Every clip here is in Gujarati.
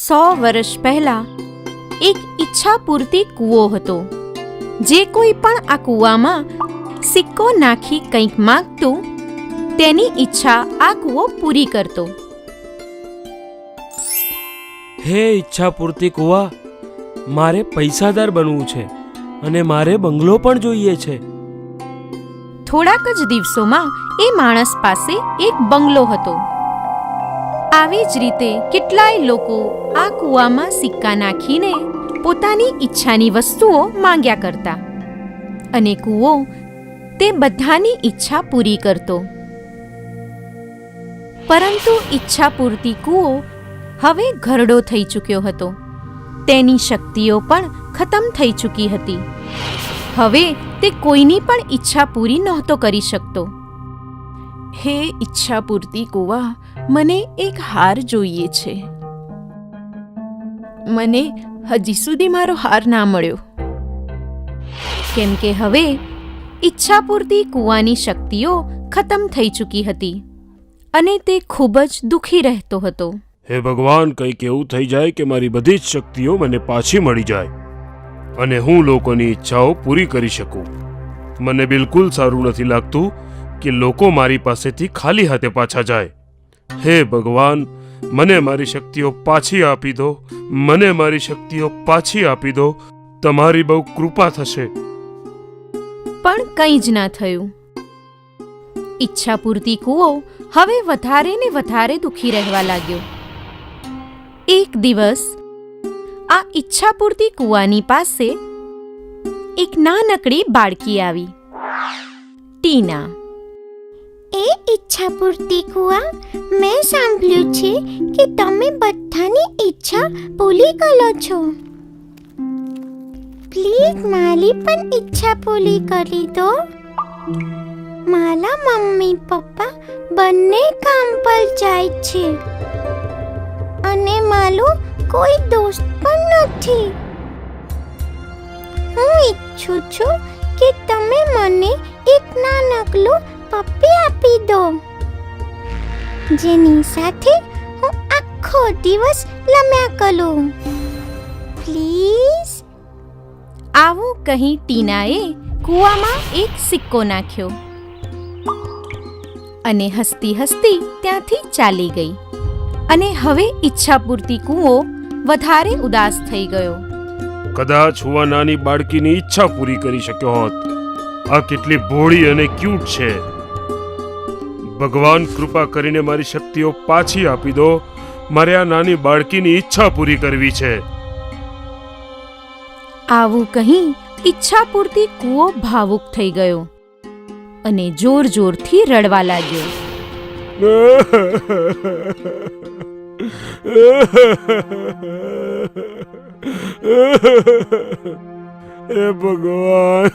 100 વર્ષ પહેલા એક ઈચ્છા પૂરતી કૂવો હતો. જે કોઈ પણ આ કૂવામાં સિક્કો નાખી કંઈક માંગતું તેની ઈચ્છા આ કૂવો પૂરી કરતો. હે ઈચ્છા પૂર્તિ કુવા, મારે પૈસાદાર બનવું છે અને મારે બંગલો પણ જોઈએ છે. થોડાક જ દિવસોમાં એ માણસ પાસે એક બંગલો હતો. આવી જ રીતે કેટલાય લોકો આ કૂવામાં સિક્કા નાખીને પોતાની ઈચ્છાની વસ્તુઓ માંગ્યા કરતા અને કૂવો તે બધાની ઈચ્છા પૂરી કરતો. પરંતુ ઈચ્છા પૂરતી કૂવો હવે ઘરડો થઈ ચૂક્યો હતો. તેની શક્તિઓ પણ ખતમ થઈ ચૂકી હતી. હવે તે કોઈની પણ ઈચ્છા પૂરી નહોતો કરી શકતો. હે ઈચ્છા પૂરતી કૂવા, મને એક હાર જોઈએ છે. મને હજી સુધી મારો હાર ના મળ્યો. કેમ કે હવે ઈચ્છા પૂરતી કૂવાની શક્તિઓ ખતમ થઈ ચૂકી હતી અને તે ખૂબ જ દુઃખી રહેતો હતો. હે ભગવાન, કંઈક એવું થઈ જાય કે મારી બધી જ શક્તિઓ મને પાછી મળી જાય અને હું લોકોની ઈચ્છાઓ પૂરી કરી શકું. મને બિલકુલ સારું નથી લાગતું કે લોકો મારી પાસેથી ખાલી હાથે પાછા જાય. હે ભગવાન, મને મારી શક્તિઓ પાછી આપી દો, મને મારી શક્તિઓ પાછી આપી દો. તમારી બહુ કૃપા થશે. પણ કંઈ જ ના થયું. ઈચ્છા પૂરતી કૂવો હવે વધારે ને વધારે દુઃખી રહેવા લાગ્યો. એક દિવસ આ ઈચ્છા પૂરતી કૂવાની પાસે એક નાનકડી બાળકી આવી, ટીના. એ ઈચ્છા પૂરતી કૂવા, મેં સાંભળ્યું છે કે તમે બધાની ઈચ્છા પૂરી કરો છો. પ્લીઝ મારી પણ ઈચ્છા પૂરી કરી દો. મારા મમ્મી પપ્પા બંને કામ પર જાય છે અને મારો કોઈ દોસ્ત પણ નથી. હું ઈચ્છું છું કે તમે મને એક નાનકડું પપ્પી આપી દો, જેની સાથે હું આખો દિવસ રમ્યા કરું. પ્લીઝ. આવું કહી ટીનાએ કૂવામાં એક સિક્કો નાખ્યો અને હસતી હસતી ત્યાંથી ચાલી ગઈ. અને હવે ઈચ્છા પૂરતી કૂવો વધારે ઉદાસ થઈ ગયો. કદાચ હું આ નાની બાળકીની ઈચ્છા પૂરી કરી શક્યો હોત. આ કેટલી ભોળી અને ક્યુટ છે. ભગવાન, કૃપા કરીને મારી શક્તિઓ પાછી આપી દો. મારે આ નાની બાળકીની ઈચ્છા પૂરી કરવી છે. આવું કહી ઈચ્છા પૂરતી કૂવો ભાવુક થઈ ગયો અને જોર જોરથી રડવા લાગ્યો. હે ભગવાન.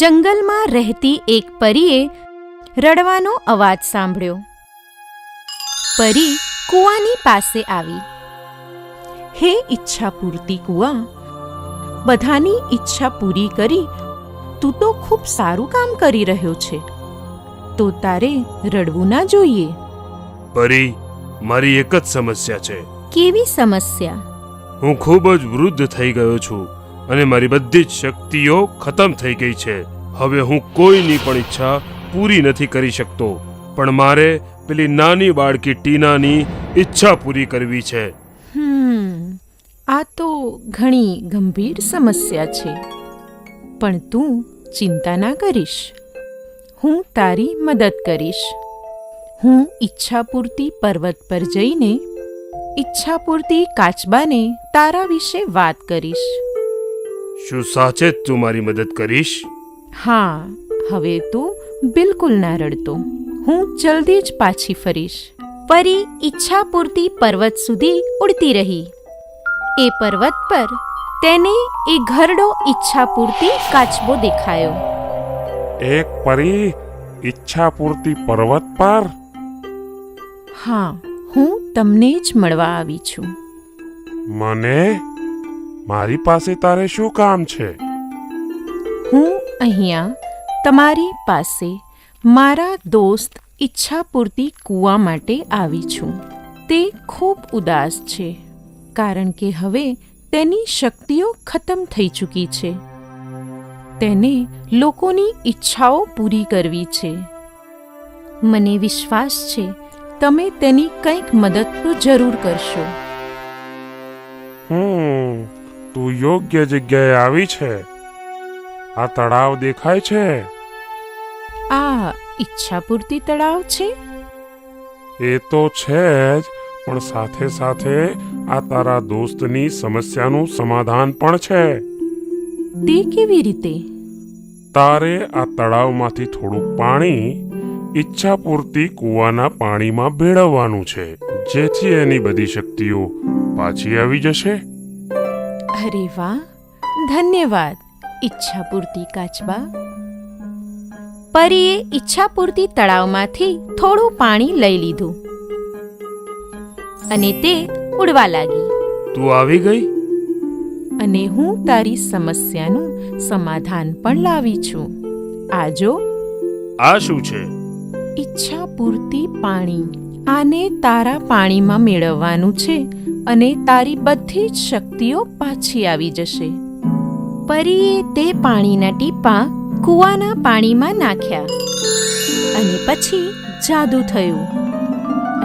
જંગલમાં રહેતી એક પરીએ રડવાનો અવાજ સાંભળ્યો. પરી કૂવાની પાસે આવી. હે ઈચ્છા પૂરતી કૂવા, બધાની ઈચ્છા પૂરી કરી તું તો ખૂબ સારું કામ કરી રહ્યો છે, તો તારે રડવું ના જોઈએ. પરી, મારી એક જ સમસ્યા છે. કેવી સમસ્યા? હું ખૂબ જ વૃદ્ધ થઈ ગયો છું અને મારી બધી જ શક્તિઓ ખતમ થઈ ગઈ છે. હવે હું કોઈની પણ ઈચ્છા પૂરી નથી કરી શકતો, પણ મારે પેલી નાની બાળકી ટીનાની ઈચ્છા પૂરી કરવી છે. આ તો ઘણી ગંભીર સમસ્યા છે, પણ તું ચિંતા ના કરીશ. હું તારી મદદ કરીશ. હું ઈચ્છા પૂરતી પર્વત પર જઈને ઈચ્છા પૂરતી કાચબાને તારા વિશે વાત કરીશ. શું સાચે જ તું મારી મદદ કરીશ? હા, હવે તું બિલકુલ ના રડતો. હું જલ્દી જ પાછી ફરીશ. પરી ઈચ્છા પૂરતી પર્વત સુધી ઉડતી રહી. એ પર્વત પર તેને એ ઘરડો ઈચ્છા પૂરતી કાચબો દેખાયો. એક પરી ઈચ્છા પૂરતી પર્વત પર? હા, હું તમને જ મળવા આવી છું. મને? મારી પાસે તારે શું કામ છે? હું અહીંયા તમારી પાસે મારા દોસ્ત ઈચ્છાપૂર્તિ કૂવા માટે આવી છું. તે ખૂબ ઉદાસ છે કારણ કે હવે તેની શક્તિઓ ખતમ થઈ ચૂકી છે. તેને લોકોની ઈચ્છાઓ પૂરી કરવી છે. મને વિશ્વાસ છે તમે તેની કંઈક મદદ તો જરૂર કરશો. તું યોગ્ય જગ્યાએ આવી છે. આ તળાવ દેખાય છે? આ ઈચ્છાપૂર્તિ તળાવ છે? એ તો છે જ, પણ સાથે સાથે આ તારા દોસ્તની સમસ્યાનું સમાધાન પણ છે. તે કેવી રીતે? તારે આ તળાવમાંથી થોડું પાણી ઈચ્છાપૂર્તિ કૂવાના પાણીમાં ભેળવવાનું છે, જેથી એની બધી શક્તિઓ પાછી આવી જશે. અરે વાહ, ધન્યવાદ ઈચ્છાપૂર્તિ કાચબા. પરીએ ઈચ્છાપૂર્તિ તળાવમાંથી થોડું પાણી લઈ લીધું અને તે ઉડવા લાગી. તું આવી ગઈ? અને હું તારી સમસ્યાનું સમાધાન પણ લાવી છું. આ જો. આ શું છે? ઈચ્છાપૂર્તિ પાણી. આને તારા પાણીમાં મેળવવાનું છે અને તારી બધી જ શક્તિઓ પાછી આવી જશે. પરીએ તે પાણીના ટીપાં કૂવાના પાણીમાં નાખ્યા અને પછી જાદુ થયું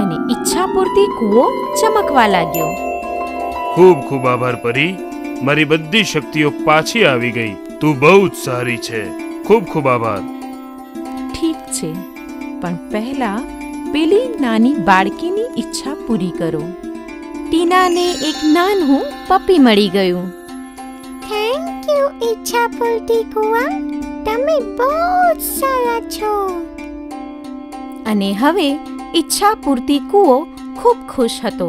અને ઈચ્છાપૂર્તિ કૂવો ચમકવા લાગ્યો. ખૂબ ખૂબ આભાર પરી. મારી બધી શક્તિઓ પાછી આવી ગઈ. તું બહુ જ સારી છે. ખૂબ ખૂબ આભાર. ઠીક છે, પણ પહેલા પેલી નાની બાળકીની ઈચ્છા પૂરી કરો. ટીનાને એક નાનું પપ્પી મળી ગયું. થેન્ક યુ ઈચ્છાપૂર્તિ કુવા, તમે બહુ જ સારા છો. અને હવે ઈચ્છાપૂર્તિ કૂવો ખૂબ ખુશ હતો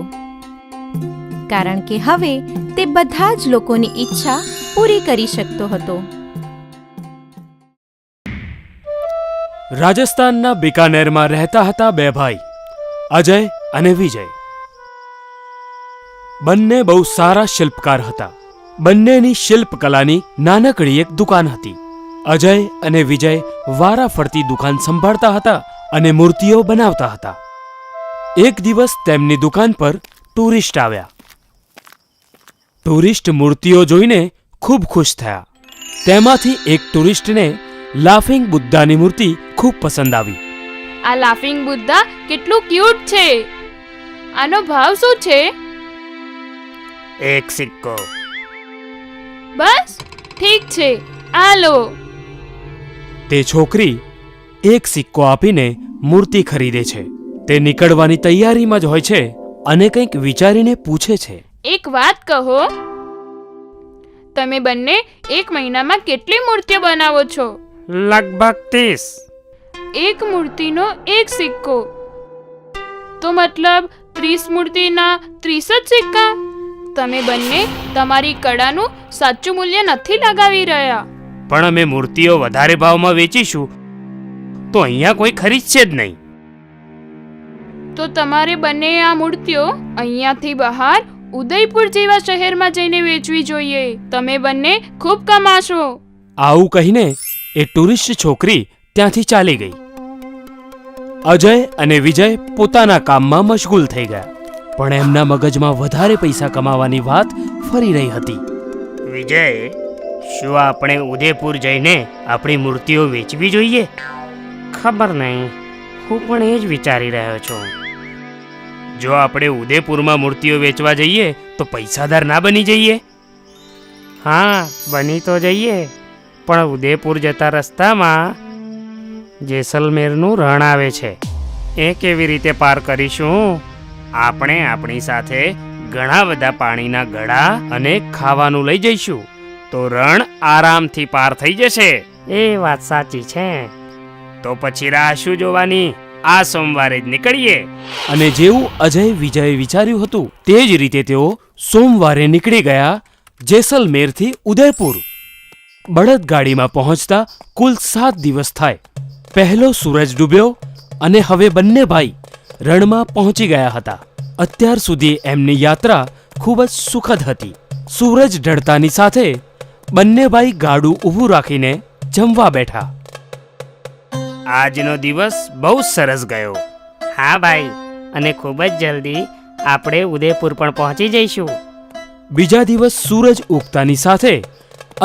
કારણ કે હવે તે બધા જ લોકોની ઈચ્છા પૂરી કરી શકતો હતો. રાજસ્થાનના બિકાનેરમાં રહેતા હતા બે ભાઈ, અજય અને વિજય. બંને બહુ સારા શિલ્પકાર હતા. બંનેની શિલ્પકલાની નાનકડી એક દુકાન હતી. અજય અને વિજય વારાફરતી દુકાન સંભાળતા હતા અને મૂર્તિઓ બનાવતા હતા. એક દિવસ તેમની દુકાન પર ટુરિસ્ટ આવ્યા. ટુરિસ્ટ મૂર્તિઓ જોઈને ખૂબ ખુશ થયા. તેમાંથી એક ટુરિસ્ટને લાફિંગ બુદ્ધાની મૂર્તિ ખૂબ પસંદ આવી. આ લાફિંગ બુદ્ધા કેટલું ક્યુટ છે. આનો ભાવ શું છે? 1 સિક્કો. બસ ઠીક છે, આ લો. તે છોકરી એક સિક્કો આપીને મૂર્તિ ખરીદે છે. તે નીકળવાની તૈયારીમાં જ હોય છે અને કંઈક વિચારીને પૂછે છે, એક વાત કહો, તમે બંને એક મહિનામાં કેટલી મૂર્તિઓ બનાવો છો? લગભગ 30. એક મૂર્તિનો 1 સિક્કો, તો મતલબ 30 મૂર્તિના 30 જ સિક્કા. તમે બંને તમારી કળાનું સાચું મૂલ્ય નથી લગાવી રહ્યા. પણ અમે મૂર્તિઓ વધારે ભાવમાં વેચીશું તો અહીંયા કોઈ ખરીદશે જ નહીં. તો તમારે બંને આ મૂર્તિઓ અહીંયાથી બહાર ઉદયપુર જેવા શહેરમાં જઈને વેચવી જોઈએ. તમે બંને ખૂબ કમાશો. આવું કહીને એ ટુરિસ્ટ છોકરી ત્યાંથી ચાલી ગઈ. અજય અને વિજય પોતાના કામમાં મશગુલ થઈ ગયા, પણ એમના મગજમાં વધારે પૈસા કમાવાની વાત ફરી રહી હતી. વિજય, શું આપણે ઉદયપુર જઈને આપણી મૂર્તિઓ વેચવી જોઈએ? ખબર નહીં, હું પણ એ જ વિચારી રહ્યો છું. જો આપણે ઉદયપુરમાં મૂર્તિઓ વેચવા જઈએ તો પૈસાદાર ના બની જઈએ? હા, બની તો જઈએ, પણ ઉદયપુર જતા રસ્તામાં જેસલમેરનું રણ આવે છે. એ કેવી રીતે પાર કરીશું? આપણે આપણી સાથે ઘણા બધા પાણીના ઘડા અને ખાવાનું લઈ જઈશું તો રણ આરામથી પાર થઈ જશે. એ વાત સાચી છે. તો પછી રાહ શું જોવાની? આ સોમવારે જ નીકળીએ. અને જેવું અજય વિજયે વિચાર્યું હતું તે જ રીતે તેઓ સોમવારે નીકળી ગયા જેસલમેરથી ઉદયપુર. બળદગાડીમાં પહોંચતા કુલ 7 દિવસ થાય. પહેલો સૂરજ ડૂબ્યો અને હવે બંને ભાઈ રણમાં પહોંચી ગયા હતા. અત્યાર સુધી એમની યાત્રા ખૂબ જ સુખદ હતી. સૂરજ ઢળતાની સાથે બંને ભાઈ ગાડું ઊભું રાખીને જમવા બેઠા. આજનો દિવસ બહુ સરસ ગયો. હા ભાઈ, અને ખૂબ જ જલ્દી આપણે ઉદયપુર પણ પહોંચી જઈશું. બીજા દિવસ સૂરજ ઉગતાની સાથે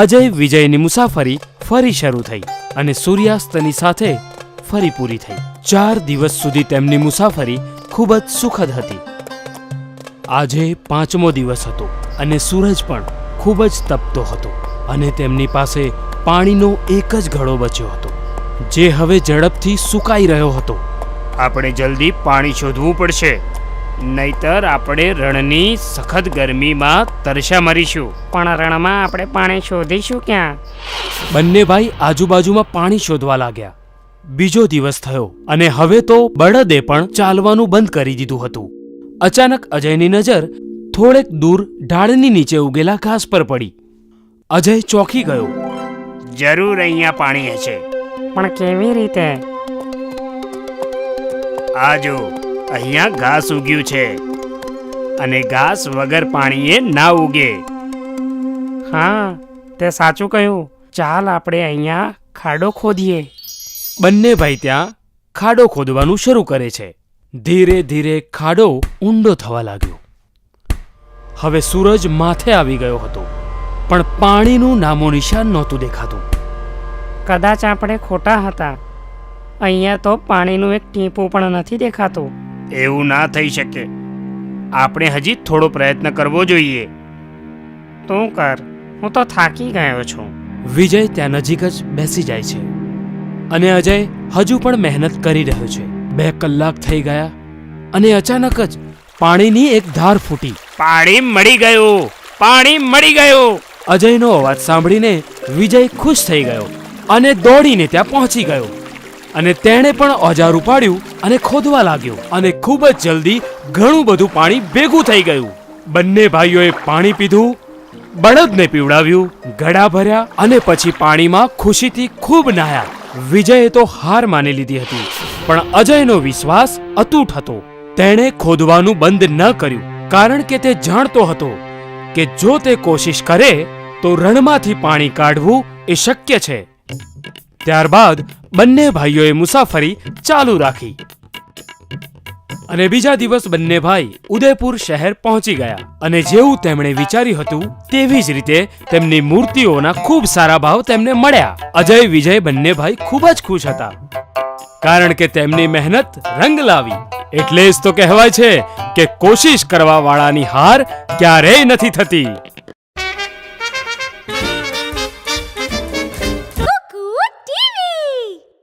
અજય વિજયની મુસાફરી ફરી શરૂ થઈ અને સૂર્યાસ્તની સાથે ફરી પૂરી થઈ. 4 દિવસ સુધી તેમની મુસાફરી ખૂબ જ સુખદ હતી. આજે 5મો દિવસ હતો અને સૂરજ પણ ખૂબ જ તપતો હતો અને તેમની પાસે પાણીનો એક જ ઘડો બચ્યો હતો, જે હવે ઝડપથી સુકાઈ રહ્યો હતો. આપણે જલ્દી પાણી શોધવું પડશે, નહીતર આપણે રણની સખત ગરમીમાં તરસ્યા મરીશું. પણ રણમાં આપણે પાણી શોધીશું ક્યાં? બંને ભાઈ આજુબાજુમાં પાણી શોધવા લાગ્યા. બીજો દિવસ થયો અને હવે તો બળદે પણ ચાલવાનું બંધ કરી દીધું હતું. અચાનક અજયની નજર થોડેક દૂર ઢાળની નીચે ઉગેલા ઘાસ પર પડી. અજય ચોંકી ગયો. જરૂર અહીંયા પાણી હશે. પણ કેવી રીતે? આ જો, અહીંયા ઘાસ ઉગ્યું છે અને ઘાસ વગર પાણીએ ના ઉગે. હા, તે સાચું કહ્યું. ચાલ આપણે અહીંયા ખાડો ખોદીએ. બંને ભાઈ ત્યાં ખાડો ખોદવાનું શરૂ કરે છે. ધીરે ધીરે ખાડો ઊંડો થવા લાગ્યો. હવે સૂરજ માથે આવી ગયો હતો, પણ પાણીનું નામો નિશાન નહોતું દેખાતું. કદાચ આપણે ખોટા હતા. અહીંયા તો પાણીનું એક ટીપું પણ નથી દેખાતું. એવું ના થઈ શકે. આપણે હજી થોડો પ્રયત્ન કરવો જોઈએ. તું કર, હું તો થાકી ગયો છું. વિજય ત્યાં નજીક જ બેસી જાય છે અને અજય હજુ પણ મહેનત કરી રહ્યો છે. 2 કલાક થઈ ગયા અને અચાનક જ પાણીની એક ધાર ફૂટી. પાણી મળી ગયું! પાણી મળી ગયું! અજયનો અવાજ સાંભળીને વિજય ખુશ થઈ ગયો અને દોડીને ત્યાં પહોંચી ગયો અને તેણે પણ ઓજાર ઉપાડ્યું અને ખોદવા લાગ્યો અને ખૂબ જ જલ્દી ઘણું બધું પાણી ભેગું થઈ ગયું. બંને ભાઈઓએ પાણી પીધું, બળદને પીવડાવ્યું, ઘડા ભર્યા અને પછી પાણીમાં ખુશીથી ખૂબ નાહ્યા. વિજયે તો હાર માની લીધી હતી, પણ અજયનો વિશ્વાસ અતૂટ હતો. તેણે ખોદવાનું બંધ ન કર્યું, કારણ કે તે જાણતો હતો કે જો તે કોશિશ કરે તો રણમાંથી પાણી કાઢવું એ શક્ય છે. ત્યારબાદ બંને ભાઈઓએ મુસાફરી ચાલુ રાખી અને બીજા દિવસ બંને ભાઈ ઉદયપુર શહેર પહોંચી ગયા અને જેવું તેમણે વિચાર્યું હતું તેવી જ રીતે તેમની મૂર્તિઓના ખૂબ સારા ભાવ તેમને મળ્યા. અજય વિજય બંને ભાઈ ખૂબ જ ખુશ હતા, કારણ કે તેમની મહેનત રંગ લાવી. એટલે જ તો કહેવાય છે કે કોશિશ કરવા વાળાની હાર ક્યારેય નથી થતી.